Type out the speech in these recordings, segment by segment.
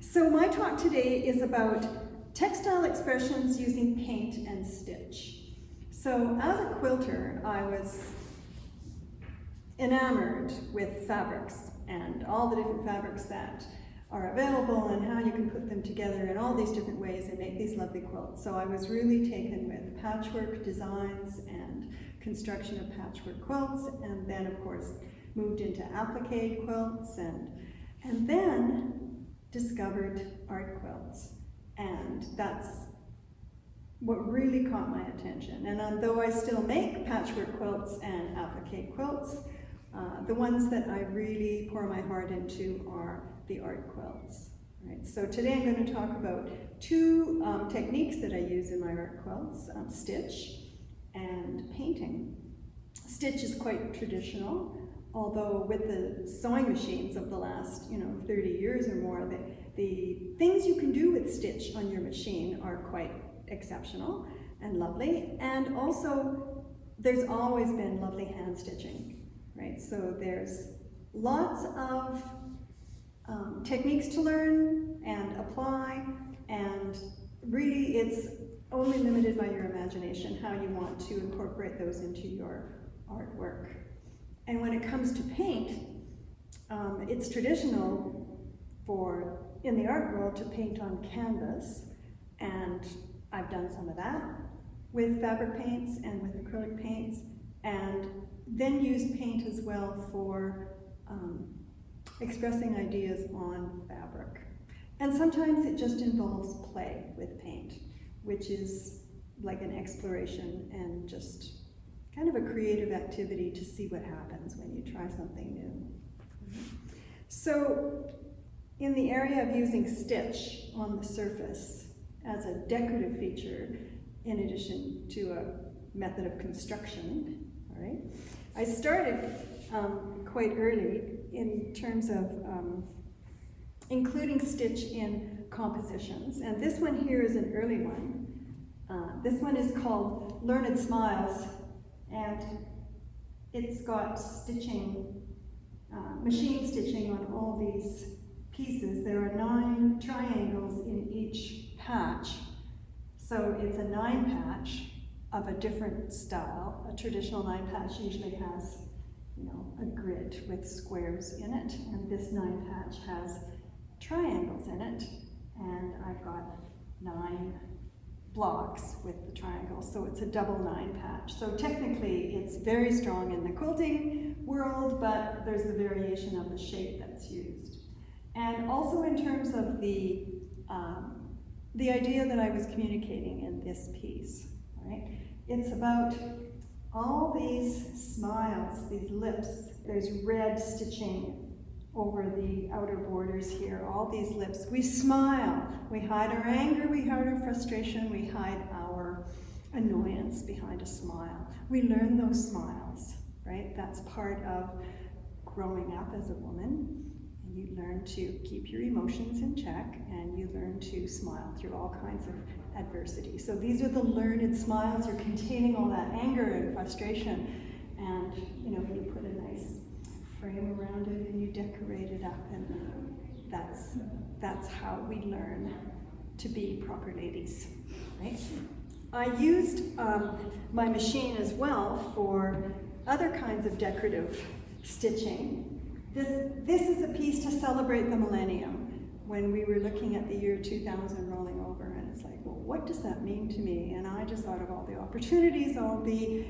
So my talk today is about textile expressions using paint and stitch. So as a quilter, I was enamored with fabrics and all the different fabrics that are available and how you can put them together in all these different ways and make these lovely quilts. So I was really taken with patchwork designs and construction of patchwork quilts, and then of course moved into applique quilts and then discovered art quilts. And that's what really caught my attention. And although I still make patchwork quilts and applique quilts, the ones that I really pour my heart into are the art quilts. Right? So today I'm going to talk about two techniques that I use in my art quilts, stitch and painting. Stitch is quite traditional, although with the sewing machines of the last 30 years or more, the things you can do with stitch on your machine are quite exceptional and lovely. And also, there's always been lovely hand stitching, right? So there's lots of techniques to learn and apply, and really it's only limited by your imagination how you want to incorporate those into your artwork. And when it comes to paint, it's traditional in the art world to paint on canvas, and I've done some of that with fabric paints and with acrylic paints, and then use paint as well for expressing ideas on fabric. And sometimes it just involves play with paint, which is like an exploration and just kind of a creative activity to see what happens when you try something new. So in the area of using stitch on the surface as a decorative feature, in addition to a method of construction, all right, I started quite early in terms of including stitch in compositions. And this one here is an early one. This one is called Learned Smiles, and it's got stitching, machine stitching on all these pieces. There are 9 triangles in each patch. So it's a 9 patch of a different style. A traditional 9 patch usually has, a grid with squares in it, and this 9 patch has triangles in it, and I've got 9 blocks with the triangles, so it's a double 9 patch. So technically it's very strong in the quilting world, but there's the variation of the shape that's used. And also in terms of the idea that I was communicating in this piece, right? It's about all these smiles, these lips. There's red stitching over the outer borders here, all these lips. We smile, we hide our anger, we hide our frustration, we hide our annoyance behind a smile. We learn those smiles, right? That's part of growing up as a woman. And you learn to keep your emotions in check, and you learn to smile through all kinds of adversity. So these are the learned smiles. You're containing all that anger and frustration, and you put a nice frame around it and you decorate it up, and that's how we learn to be proper ladies, right? I used my machine as well for other kinds of decorative stitching. This is a piece to celebrate the millennium, when we were looking at the year 2000 rolling over, and it's like, well, what does that mean to me? And I just thought of all the opportunities, all the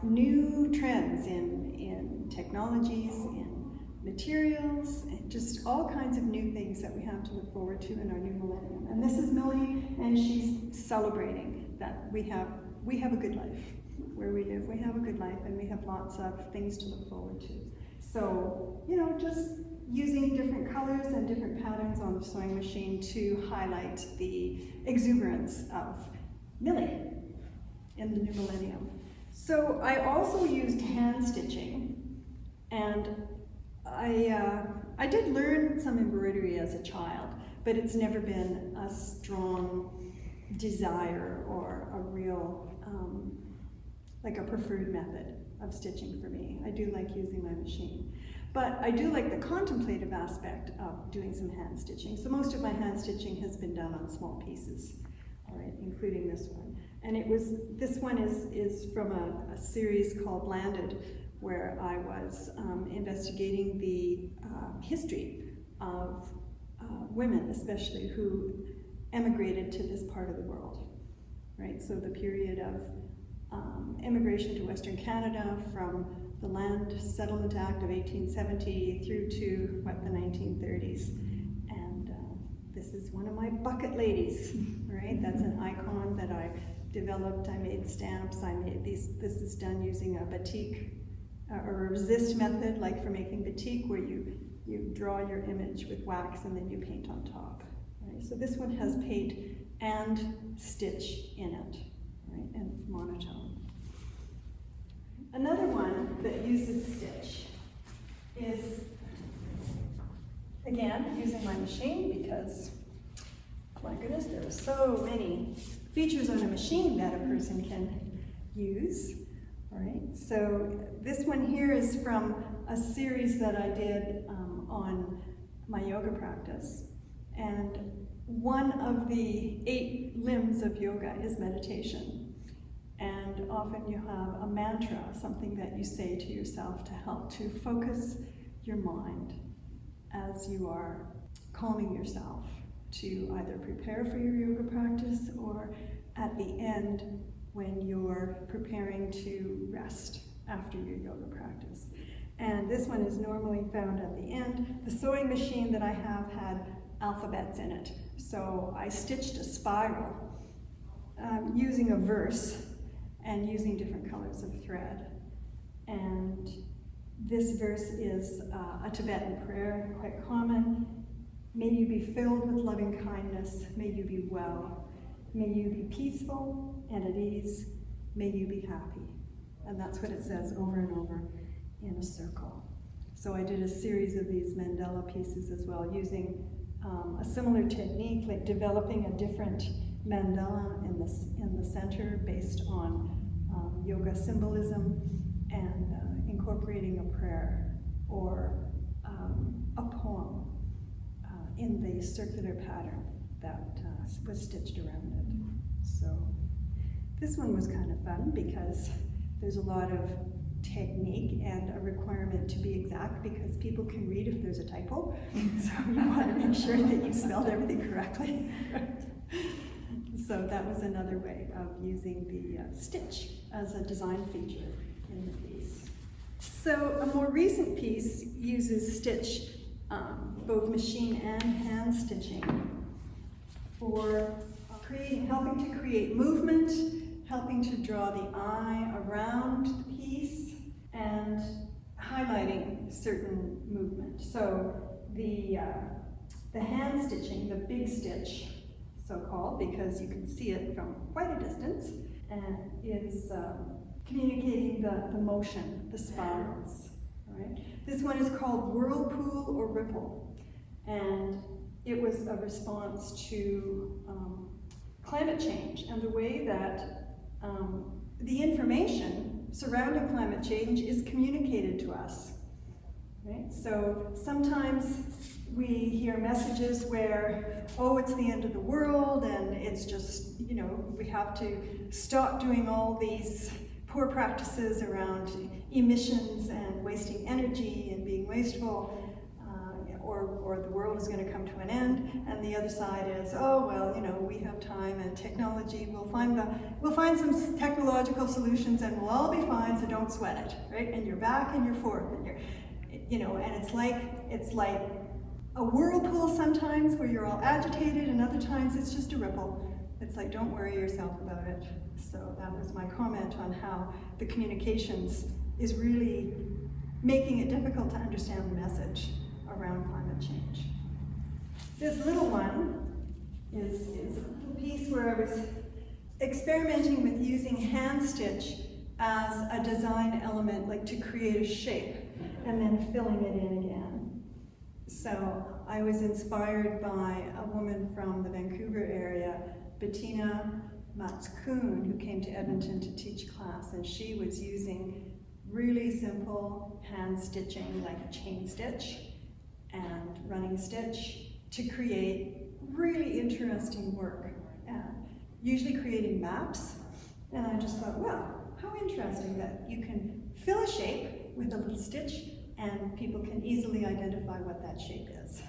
new trends in technologies, in materials, and just all kinds of new things that we have to look forward to in our new millennium. And this is Millie, and she's celebrating that we have a good life. Where we live, we have a good life, and we have lots of things to look forward to. So, just using different colors and different patterns on the sewing machine to highlight the exuberance of Millie in the new millennium. So I also used hand stitching, and I did learn some embroidery as a child, but it's never been a strong desire or a real like a preferred method of stitching for me. I do like using my machine. But I do like the contemplative aspect of doing some hand stitching. So most of my hand stitching has been done on small pieces, all right, including this one. And this one is from a series called Landed, where I was investigating the history of women, especially, who emigrated to this part of the world, right? So the period of immigration to Western Canada from the Land Settlement Act of 1870 through to, the 1930s. And this is one of my bucket ladies, right? That's an icon that I developed. I made stamps. I made these. This is done using a batik or a resist method, like for making batik, where you draw your image with wax and then you paint on top. Right? So this one has paint and stitch in it, right? And monotone. Another one that uses stitch is, again, using my machine, because, my goodness, there are so many features on a machine that a person can use. All right, so this one here is from a series that I did on my yoga practice. And one of the 8 limbs of yoga is meditation. And often you have a mantra, something that you say to yourself to help to focus your mind as you are calming yourself to either prepare for your yoga practice or at the end when you're preparing to rest after your yoga practice. And this one is normally found at the end. The sewing machine that I have had alphabets in it. So I stitched a spiral using a verse and using different colors of thread. And this verse is a Tibetan prayer, quite common. May you be filled with loving kindness. May you be well. May you be peaceful and at ease. May you be happy. And that's what it says over and over in a circle. So I did a series of these mandala pieces as well, using a similar technique, like developing a different mandala in the center based on yoga symbolism, and incorporating a prayer or a poem in the circular pattern that was stitched around it. So this one was kind of fun because there's a lot of technique and a requirement to be exact, because people can read if there's a typo. So you want to make sure that you spelled everything correctly. So that was another way of using the stitch as a design feature in the piece. So a more recent piece uses stitch, both machine and hand stitching, for helping to create movement, helping to draw the eye around the piece, and highlighting certain movement. So the hand stitching, the big stitch, so-called, because you can see it from quite a distance, and is communicating the motion, the spirals. Right? This one is called Whirlpool or Ripple, and it was a response to climate change and the way that the information surrounding climate change is communicated to us. Right? So sometimes we hear messages where, oh, it's the end of the world, and it's just, we have to stop doing all these poor practices around emissions and wasting energy and being wasteful, or the world is going to come to an end. And the other side is, oh, well, we have time and technology. We'll find some technological solutions, and we'll all be fine. So don't sweat it, right? And you're back and you're forth, and and it's like a whirlpool sometimes, where you're all agitated, and other times it's just a ripple. It's like, don't worry yourself about it. So that was my comment on how the communications is really making it difficult to understand the message around climate change. This little one is a piece where I was experimenting with using hand stitch as a design element, like to create a shape, and then filling it in again. So I was inspired by a woman from the Vancouver area, Bettina Matskun, who came to Edmonton to teach class, and she was using really simple hand stitching, like a chain stitch and running stitch, to create really interesting work, usually creating maps. And I just thought, well, how interesting that you can fill a shape with a little stitch and people can easily identify what that shape is.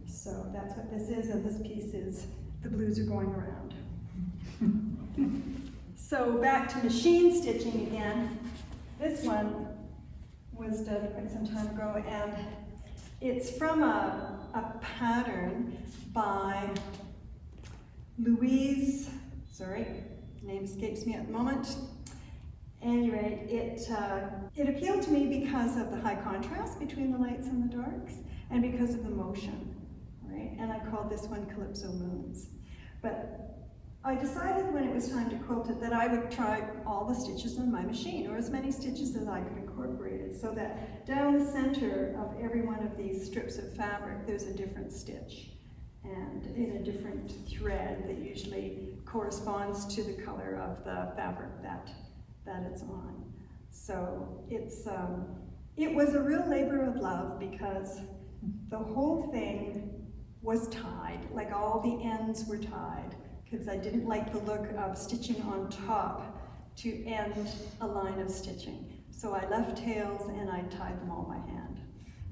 So that's what this is, and this piece is the blues are going around. So back to machine stitching again. This one was done quite some time ago, and it's from a pattern by Louise, sorry, name escapes me at the moment. Anyway, it appealed to me because of the high contrast between the lights and the darks, and because of the motion, right? And I called this one Calypso Moons. But I decided when it was time to quilt it that I would try all the stitches on my machine, or as many stitches as I could incorporate it, so that down the center of every one of these strips of fabric, there's a different stitch, and in a different thread that usually corresponds to the color of the fabric that it's on. So it was a real labor of love, because the whole thing was tied, like all the ends were tied, because I didn't like the look of stitching on top to end a line of stitching. So I left tails and I tied them all by hand.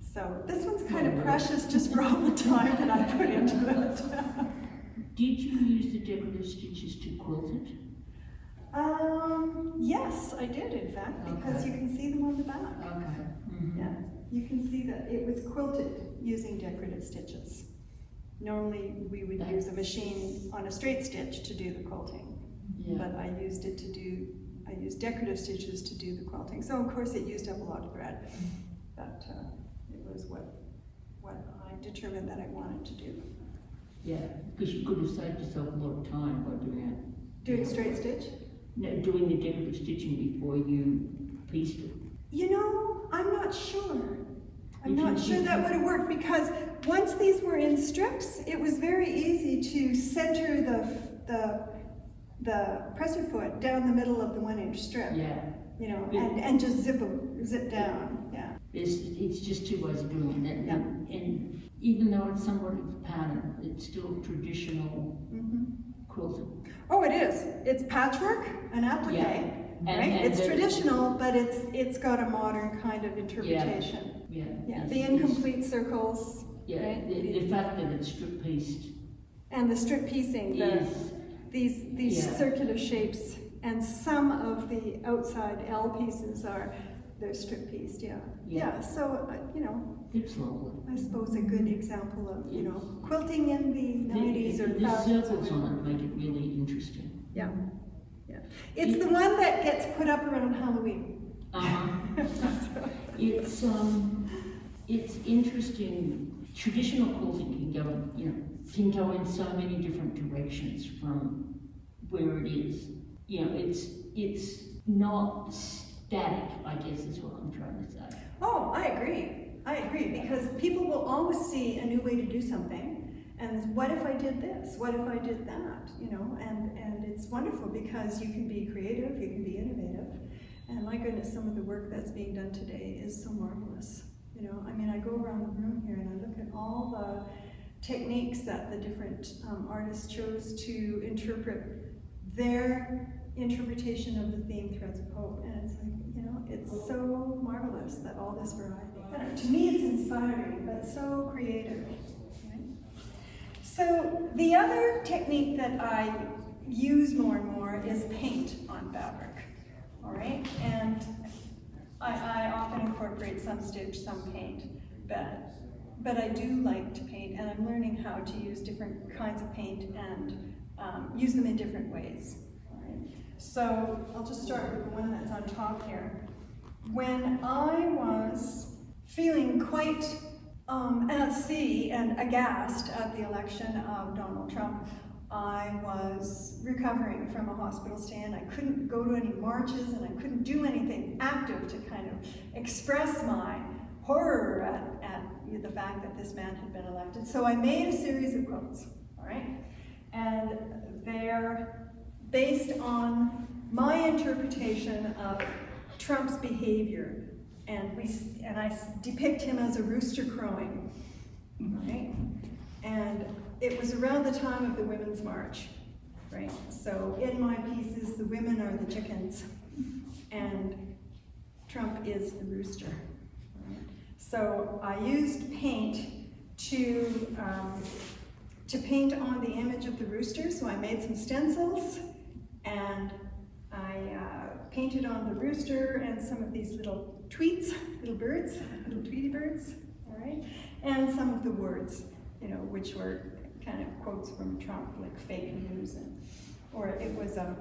So this one's kind of precious just for all the time that I put into it. Did you use the decorative stitches to quilt it? Yes, I did, in fact, because you can see them on the back. Okay. Mm-hmm. Yeah, you can see that it was quilted using decorative stitches. Normally, we would use a machine on a straight stitch to do the quilting, but I used decorative stitches to do the quilting. So of course it used up a lot of thread, but it was what I determined that I wanted to do. Yeah, because you could have saved yourself a lot of time by doing it. Doing straight stitch? No, doing the decorative stitching before you pieced it. You know, I'm not sure. I'm not sure that would have worked, because once these were in strips, it was very easy to center the presser foot down the middle of the 1-inch strip. Yeah. You know, and just zip down. Yeah. It's just two ways of doing it, and even though it's somewhat of a pattern, it's still traditional quilting. Oh, it is. It's patchwork and applique. Yeah. Right? It's traditional, but it's got a modern kind of interpretation. Yeah. The incomplete circles. Yeah. Right? The fact that it's strip pieced. And the strip piecing, these circular shapes, and some of the outside L pieces they're strip pieced. Yeah. So you know, it's lovely. I suppose a good example of quilting in the 90s or the circles on it make it really interesting. Yeah. It's the one that gets put up around Halloween. It's interesting. Traditional quilting can go in so many different directions from where it is. It's not static, I guess is what I'm trying to say. Oh, I agree, because people will always see a new way to do something. And what if I did this? What if I did that? And it's wonderful, because you can be creative, you can be innovative. And my goodness, some of the work that's being done today is so marvelous. I go around the room here and I look at all the techniques that the different artists chose to interpret their interpretation of the theme Threads of Hope. And it's like, it's so marvelous that all this variety. To me, it's inspiring, but so creative. So the other technique that I use more and more is paint on fabric, all right? And I often incorporate some stitch, some paint, but I do like to paint, and I'm learning how to use different kinds of paint and use them in different ways, all right? So I'll just start with the one that's on top here. When I was feeling quite at sea and aghast at the election of Donald Trump, I was recovering from a hospital stay, and I couldn't go to any marches, and I couldn't do anything active to kind of express my horror at the fact that this man had been elected. So I made a series of quotes, all right? And they're based on my interpretation of Trump's behavior, and I depict him as a rooster crowing, right? And it was around the time of the Women's March, right? So in my pieces, the women are the chickens, and Trump is the rooster. Right? So I used paint to paint on the image of the rooster. So I made some stencils, and I painted on the rooster and some of these little tweets, little birds, little Tweety birds, all right? And some of the words, you know, which were kind of quotes from Trump, like fake news, or it was a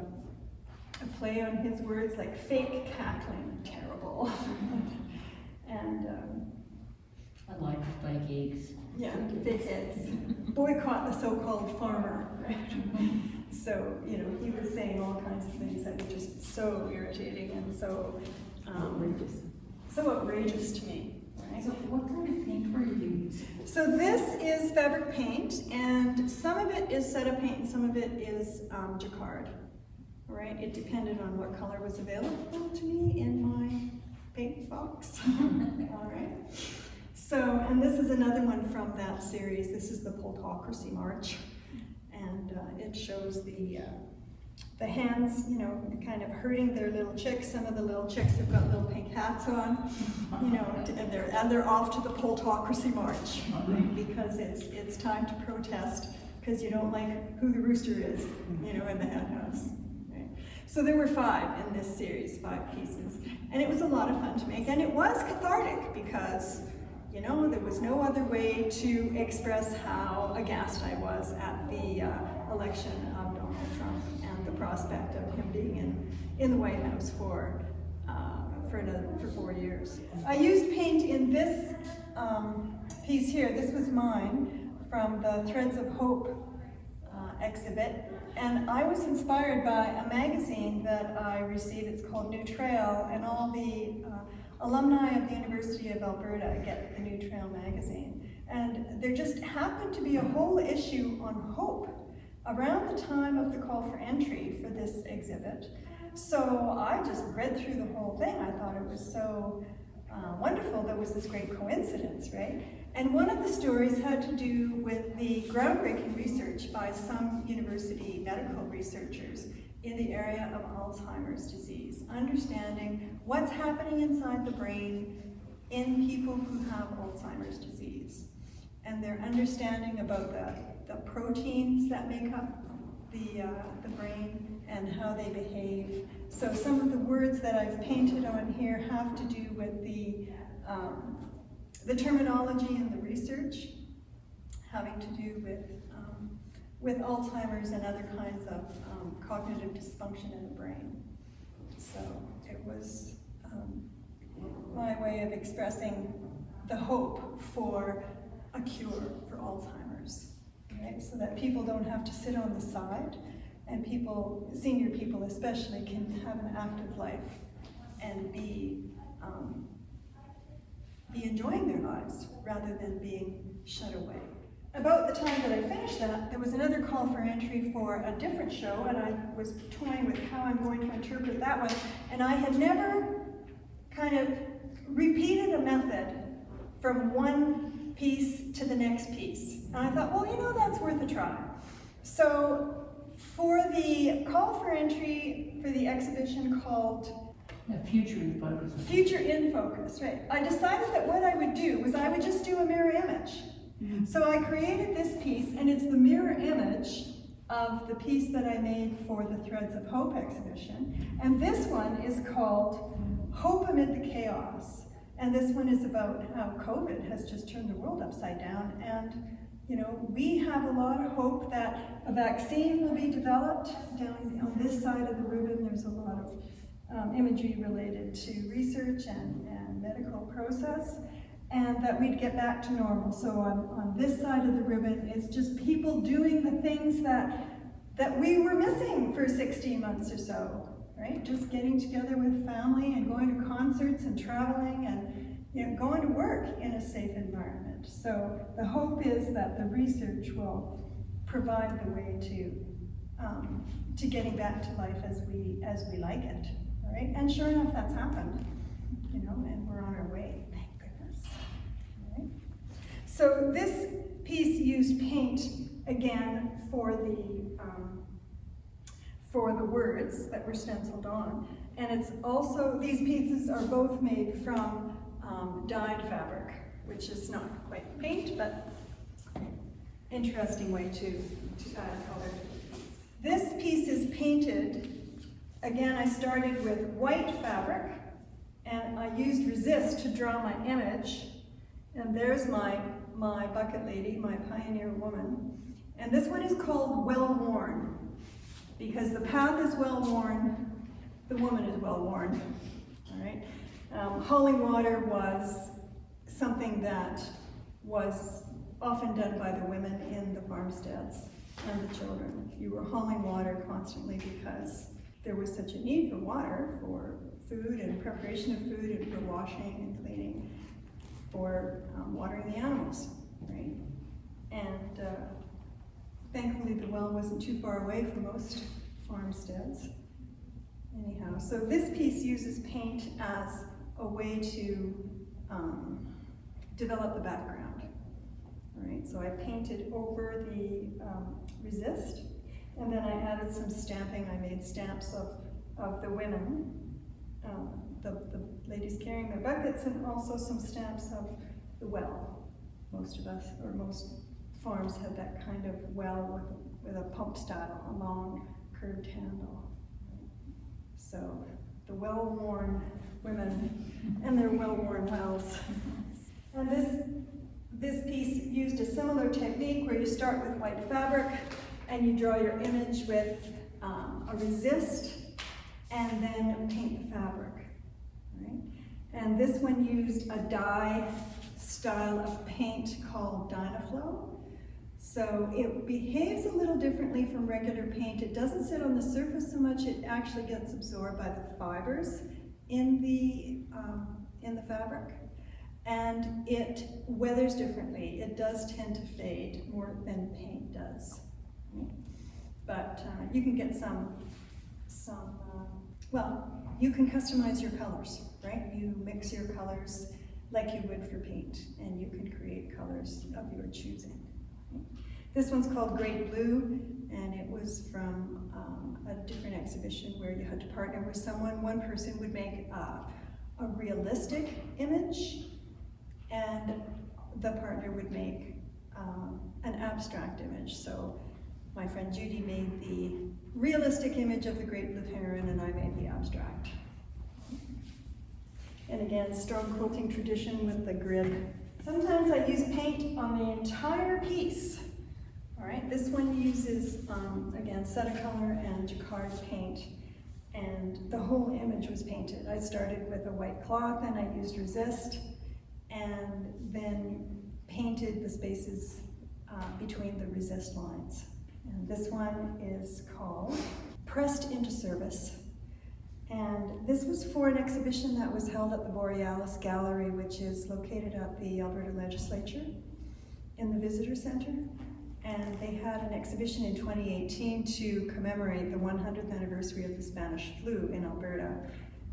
play on his words, like fake cackling, terrible. And I like the fake eggs. yeah, fake eggs. Boycott the so-called farmer, right? So, you know, he was saying all kinds of things that were just so irritating and so outrageous to me. Right? So what kind of paint were you using? So this is fabric paint, and some of it is Ceta paint and some of it is jacquard. Right? It depended on what color was available to me in my paint box. All right. So, and this is another one from that series. This is the Plutocracy March, and it shows the hens, you know, kind of herding their little chicks. Some of the little chicks have got little pink hats on, you know, and they're off to the Plutocracy March, right? Because it's time to protest because you don't like who the rooster is, you know, in the hen house. Right? So there were 5 in this series, 5 pieces, and it was a lot of fun to make, and it was cathartic because, you know, there was no other way to express how aghast I was at the election of Donald Trump and the prospect of him being in the White House for 4 years. I used paint in this piece here. This was mine from the Threads of Hope exhibit, and I was inspired by a magazine that I received. It's called New Trail, and all the alumni of the University of Alberta get the New Trail magazine. And there just happened to be a whole issue on hope around the time of the call for entry for this exhibit. So I just read through the whole thing. I thought it was so wonderful. There was this great coincidence, right? And one of the stories had to do with the groundbreaking research by some university medical researchers in the area of Alzheimer's disease, understanding what's happening inside the brain in people who have Alzheimer's disease, and their understanding about the proteins that make up the brain and how they behave. So some of the words that I've painted on here have to do with the terminology and the research having to do with Alzheimer's and other kinds of cognitive dysfunction in the brain. So it was my way of expressing the hope for a cure for Alzheimer's, right? So that people don't have to sit on the side, and people, senior people especially, can have an active life and be enjoying their lives rather than being shut away. About the time that I finished that, there was another call for entry for a different show, and I was toying with how I'm going to interpret that one, and I had never kind of repeated a method from one piece to the next piece. And I thought, well, you know, that's worth a try. So for the call for entry for the exhibition called Future in Focus. Future in Focus, right. I decided that what I would do was I would just do a mirror image. Mm-hmm. So I created this piece, and it's the mirror image of the piece that I made for the Threads of Hope exhibition. And this one is called Hope Amid the Chaos. And this one is about how COVID has just turned the world upside down. And, you know, we have a lot of hope that a vaccine will be developed. Down on this side of the ribbon, there's a lot of imagery related to research and medical process, and that we'd get back to normal. So on this side of the ribbon, it's just people doing the things that we were missing for 16 months or so, right? Just getting together with family and going to concerts and traveling and, you know, going to work in a safe environment. So the hope is that the research will provide the way to getting back to life as we like it. all right? And sure enough, that's happened, you know, and we're on our way, thank goodness, all right? So this piece used paint, again, for the words that were stenciled on. And it's also, these pieces are both made from dyed fabric, which is not quite paint, but interesting way to add color. This piece is painted, again, I started with white fabric, and I used resist to draw my image. And there's my bucket lady, my pioneer woman. And this one is called Well Worn, because the path is well worn, the woman is well worn, all right? Hauling water was something that was often done by the women in the farmsteads and the children. You were hauling water constantly because there was such a need for water for food and preparation of food and for washing and cleaning, for watering the animals, right? And thankfully the well wasn't too far away from most farmsteads. Anyhow, so this piece uses paint as a way to develop the background. All right, so I painted over the resist, and then I added some stamping. I made stamps of the women, the ladies carrying their buckets, and also some stamps of the well. Most of us, or most farms had that kind of well with a pump style, a long curved handle. So the well-worn women and their well-worn wells. And this piece used a similar technique where you start with white fabric and you draw your image with a resist and then paint the fabric, right? And this one used a dye style of paint called Dynaflow. So it behaves a little differently from regular paint. It doesn't sit on the surface so much, it actually gets absorbed by the fibers in the fabric. And it weathers differently. It does tend to fade more than paint does. Right? But you can get well, you can customize your colors, right? You mix your colors like you would for paint, and you can create colors of your choosing. This one's called Great Blue, and it was from a different exhibition where you had to partner with someone. One person would make a realistic image, and the partner would make an abstract image. So my friend Judy made the realistic image of the Great Blue Heron, and I made the abstract. And again, strong quilting tradition with the grid. Sometimes I use paint on the entire piece. All right, this one uses, again, Setacolor and Jacquard paint, and the whole image was painted. I started with a white cloth and I used resist, and then painted the spaces between the resist lines. And this one is called Pressed into Service. And this was for an exhibition that was held at the Borealis Gallery, which is located at the Alberta Legislature in the Visitor Center. And they had an exhibition in 2018 to commemorate the 100th anniversary of the Spanish flu in Alberta.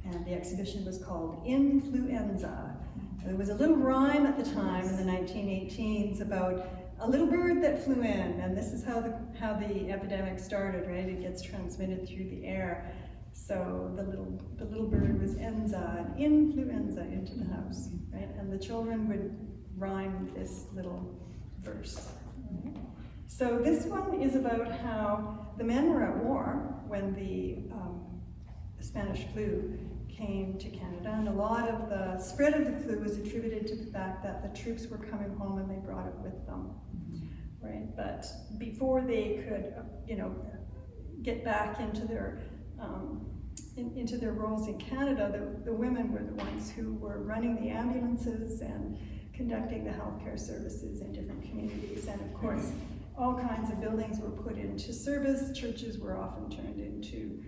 And the exhibition was called Influenza. There was a little rhyme at the time in the 1918s about a little bird that flew in, and this is how the epidemic started, right? It gets transmitted through the air. So the little bird was Enza, and influenza into the house, right? And the children would rhyme this little verse. So this one is about how the men were at war when the Spanish flu came to Canada, and a lot of the spread of the flu was attributed to the fact that the troops were coming home and they brought it with them, right? But before they could, get back into their roles in Canada, the women were the ones who were running the ambulances and conducting the healthcare services in different communities. And of course, all kinds of buildings were put into service. Churches were often turned into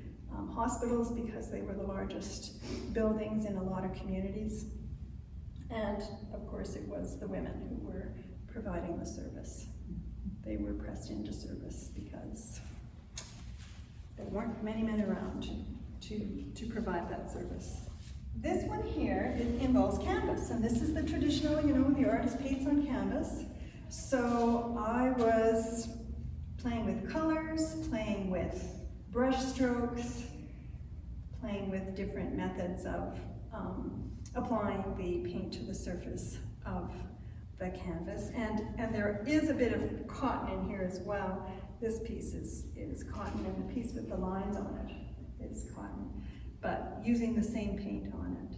hospitals because they were the largest buildings in a lot of communities. And of course, it was the women who were providing the service. They were pressed into service because there weren't many men around. to provide that service. This one here, it involves canvas, and this is the traditional, you know, the artist paints on canvas. So I was playing with colors, playing with brush strokes, playing with different methods of applying the paint to the surface of the canvas. And there is a bit of cotton in here as well. This piece is cotton, and the piece with the lines on it is cotton, but using the same paint on it,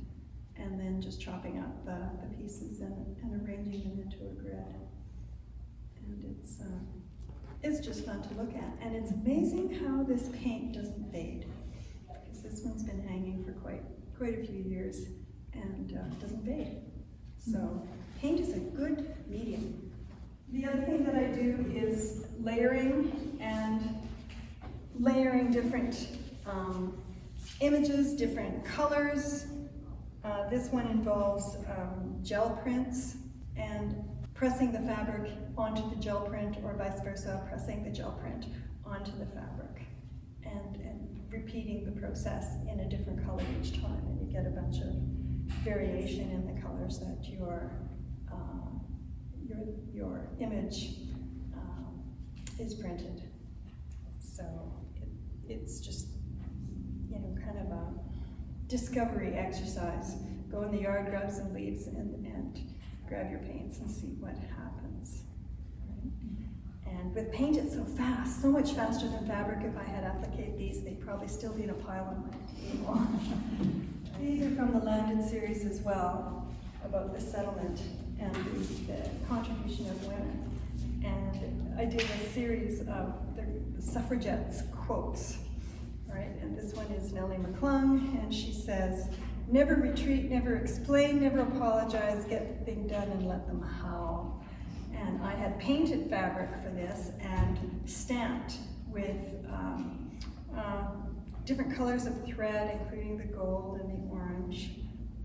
and then just chopping up the pieces and arranging them into a grid. And it's just fun to look at, and it's amazing how this paint doesn't fade, because this one's been hanging for quite a few years, and doesn't fade. So paint is a good medium. The other thing that I do is layering, and layering different images, different colors. This one involves gel prints and pressing the fabric onto the gel print, or vice versa, pressing the gel print onto the fabric, and repeating the process in a different color each time, and you get a bunch of variation in the colors that your image is printed. So it's just, you know, kind of a discovery exercise. Go in the yard, grab some leaves, and grab your paints and see what happens. And with paint, it's so fast, so much faster than fabric. If I had appliqued these, they'd probably still be in a pile on my table. These are from the Landed series as well, about the settlement and the contribution of women. And I did a series of the Suffragette's Quotes, right? And this one is Nellie McClung, and she says, "Never retreat, never explain, never apologize, get the thing done and let them howl." And I had painted fabric for this and stamped with different colors of thread, including the gold and the orange,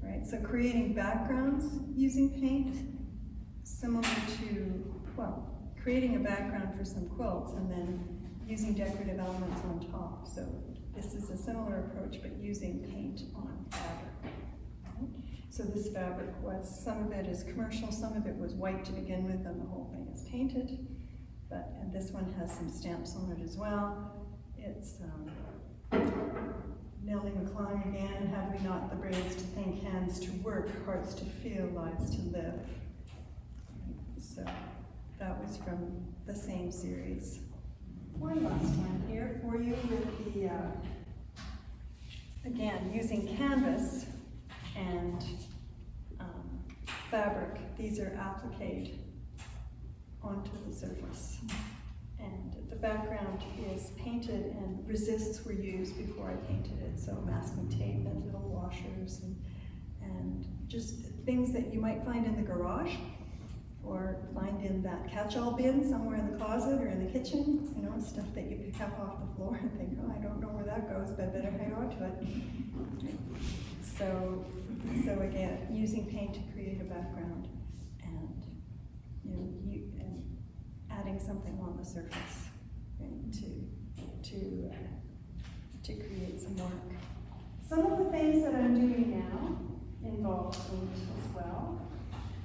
right? So creating backgrounds using paint, similar to, well, creating a background for some quilts and then using decorative elements on top. So this is a similar approach, but using paint on fabric. Right? So this fabric was, some of it is commercial, some of it was white to begin with, and the whole thing is painted. And this one has some stamps on it as well. It's Millie McClung again, "Have we not the brains to think, hands to work, hearts to feel, lives to live." So that was from the same series. One last one here for you with the, again, using canvas and fabric. These are appliqued onto the surface. And the background is painted, and resists were used before I painted it. So masking tape and little washers and just things that you might find in the garage, or find in that catch-all bin somewhere in the closet or in the kitchen, you know, stuff that you pick up off the floor and think, oh, I don't know where that goes, but I better hang on to it. So again, using paint to create a background, and and adding something on the surface, right, to create some work. Some of the things that I'm doing now involve paint as well.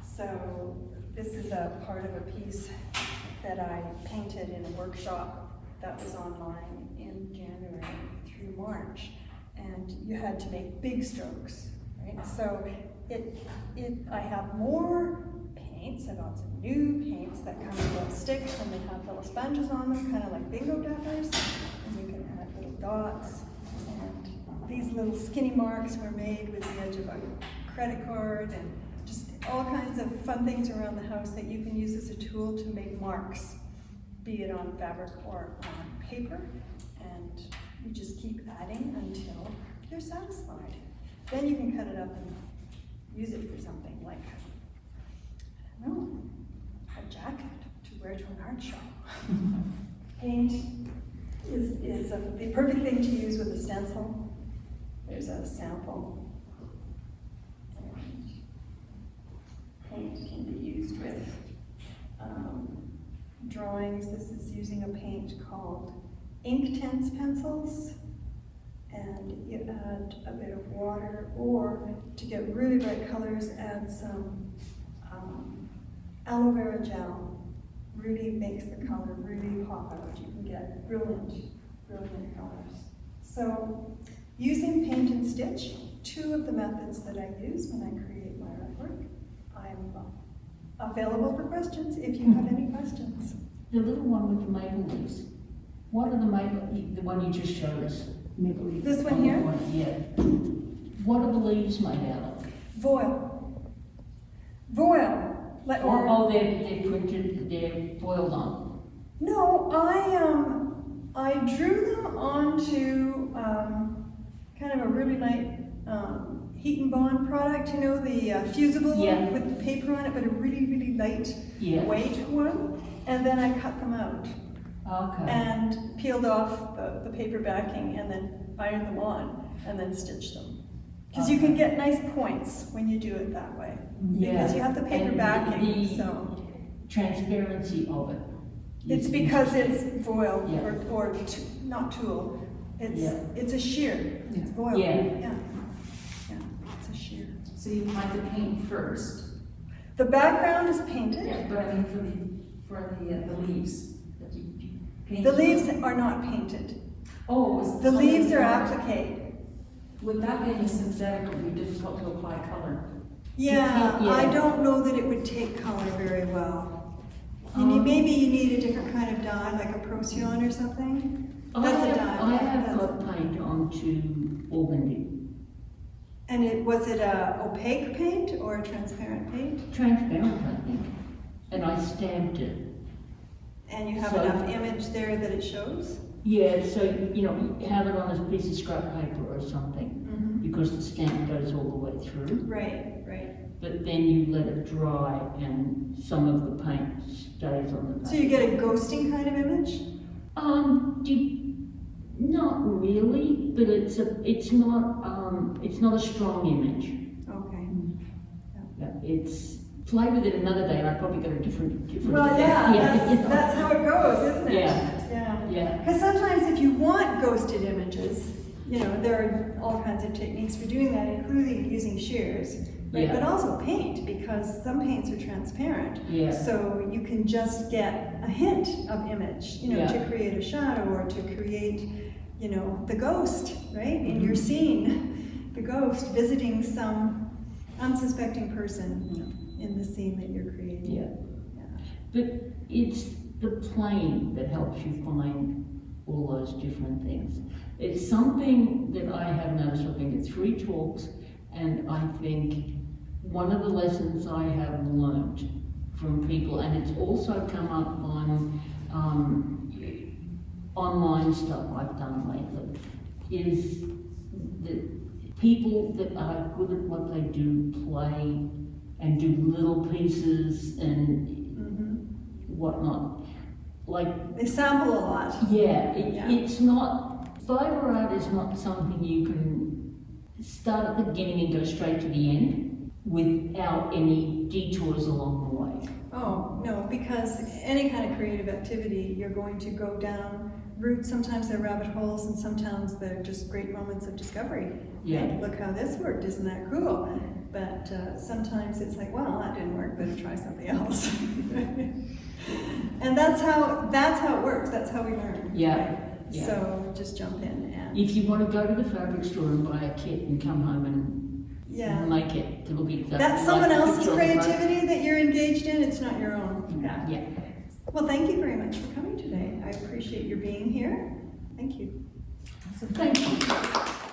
So this is a part of a piece that I painted in a workshop that was online in January through March, and you had to make big strokes, right? So I have more paints. I got some new paints that come in little sticks, and they have little sponges on them, kind of like bingo deckers, and you can add little dots. And these little skinny marks were made with the edge of a credit card, and just all kinds of fun things around the house that you can use as a tool to make marks, be it on fabric or on paper. And you just keep adding until you're satisfied. Then you can cut it up and use it for something like, I don't know, a jacket to wear to an art show. Paint is the perfect thing to use with a stencil. There's a sample. Paint can be used with drawings. This is using a paint called Inktense pencils. And add a bit of water, or to get really bright colors, add some aloe vera gel. Really makes the color really pop out. You can get brilliant, brilliant colors. So, using paint and stitch, two of the methods that I use when I create my artwork. I'm available for questions if you have any questions. The little one with the maple leaves. What are the maple, the one you just showed us? Maple leaves. This one here? Yeah. What are the leaves made out of? Voile. Voile. Oh, they're printed, they're foiled on. No, I drew them onto kind of a really light heat and bond product, you know, the fusible with the paper on it, but a really, really light weight one. And then I cut them out. Okay. And peeled off the paper backing and then ironed them on and then stitched them. Because you can get nice points when you do it that way. Because you have the paper backing, so. Transparency of it. It's because it's foil or not tulle. It's a sheer. It's foil. Yeah, it's a sheer. So you apply the paint first. The background is painted. Yeah, but I mean for the leaves. That you paint. The leaves are not painted. Oh, the leaves are applique. Would that being a synthetic, it would be difficult to apply color? Yeah, I don't know that it would take color very well. Maybe you need a different kind of dye, like a Procyon or something. That's a dye. I have got paint onto organdy. And was it a opaque paint or a transparent paint? Transparent, I think. And I stamped it. And you have enough image there that it shows? Yeah, so, you know, you have it on a piece of scrap paper or something, because the stamp goes all the way through. Right. But then you let it dry and some of the paint stays on the paper. So you get a ghosting kind of image? Not really, but it's not a strong image. Okay. Yeah, it's play with it another day and I probably got a different Well, effect. that's how it goes, isn't it? Yeah. Because sometimes if you want ghosted images, you know, there are all kinds of techniques for doing that, including using shears, right? But also paint, because some paints are transparent. Yeah. So you can just get a hint of image, you know, to create a shadow or to create, you know, the ghost, right? In your scene, the ghost visiting some unsuspecting person in the scene that you're creating. Yeah. But it's the plane that helps you find all those different things. It's something that I have noticed. I've been to 3 talks, and I think one of the lessons I have learned from people, and it's also come up on online stuff I've done lately, is that people that are good at what they do play and do little pieces and whatnot. Like, they sample a lot. It's not, fibre art is not something you can start at the beginning and go straight to the end without any detours along the way. Oh, no, because any kind of creative activity, you're going to go down routes. Sometimes they're rabbit holes and sometimes they're just great moments of discovery. Yeah. Like, look how this worked, isn't that cool? But sometimes it's like, well, that didn't work, better try something else. And that's how it works, that's how we learn. Yeah. So just jump in and... If you want to go to the fabric store and buy a kit and come home and make it, it'll be... That's someone else's creativity that you're engaged in, it's not your own. Yeah. Well, thank you very much for coming today. I appreciate your being here. Thank you. So thank you.